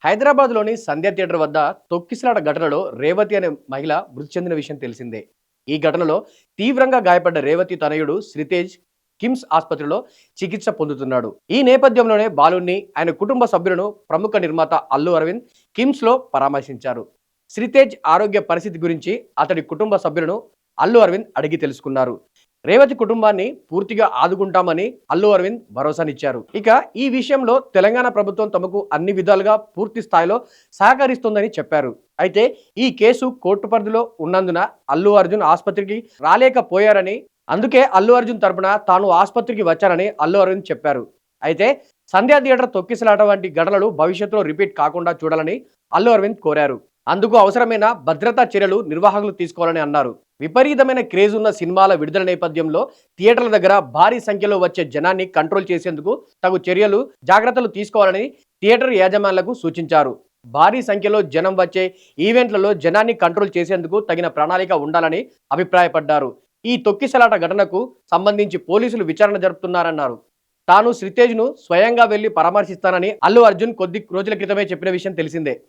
హైదరాబాద్లోని సంధ్య థియేటర్ వద్ద తొక్కిసలాట ఘటనలో రేవతి అనే మహిళ మృతి చెందిన విషయం తెలిసిందే. ఈ ఘటనలో తీవ్రంగా గాయపడ్డ రేవతి తనయుడు శ్రీతేజ్ కిమ్స్ ఆసుపత్రిలో చికిత్స పొందుతున్నాడు. ఈ నేపథ్యంలోనే బాలుని ఆయన కుటుంబ సభ్యులను ప్రముఖ నిర్మాత అల్లు అరవింద్ కిమ్స్లో పరామర్శించారు. శ్రీతేజ్ ఆరోగ్య పరిస్థితి గురించి అతడి కుటుంబ సభ్యులను అల్లు అరవింద్ అడిగి తెలుసుకున్నారు. రేవతి కుటుంబాన్ని పూర్తిగా ఆదుకుంటామని అల్లు అరవింద్ భరోసానిచ్చారు. ఇక ఈ విషయంలో తెలంగాణ ప్రభుత్వం తమకు అన్ని విధాలుగా పూర్తి స్థాయిలో సహకరిస్తుందని చెప్పారు. అయితే ఈ కేసు కోర్టు పరిధిలో ఉన్నందున అల్లు అర్జున్ ఆసుపత్రికి రాలేకపోయారని, అందుకే అల్లు అర్జున్ తరపున తాను ఆసుపత్రికి వచ్చానని అల్లు అరవింద్ చెప్పారు. అయితే సంధ్యా థియేటర్ తొక్కిసలాట వంటి ఘటనలు భవిష్యత్తులో రిపీట్ కాకుండా చూడాలని అల్లు అరవింద్ కోరారు. అందుకు అవసరమైన భద్రతా చర్యలు నిర్వాహకులు తీసుకోవాలని అన్నారు. విపరీతమైన క్రేజ్ ఉన్న సినిమాల విడుదల నేపథ్యంలో థియేటర్ల దగ్గర భారీ సంఖ్యలో వచ్చే జనాన్ని కంట్రోల్ చేసేందుకు తగు చర్యలు జాగ్రత్తలు తీసుకోవాలని థియేటర్ యాజమాన్యాలకు సూచించారు. భారీ సంఖ్యలో జనం వచ్చే ఈవెంట్లలో జనాన్ని కంట్రోల్ చేసేందుకు తగిన ప్రణాళిక ఉండాలని అభిప్రాయపడ్డారు. ఈ తొక్కిసలాట ఘటనకు సంబంధించి పోలీసులు విచారణ జరుపుతున్నారన్నారు. తాను శ్రీతేజ్ను స్వయంగా వెళ్లి పరామర్శిస్తానని అల్లు అర్జున్ కొద్ది రోజుల క్రితమే చెప్పిన విషయం తెలిసిందే.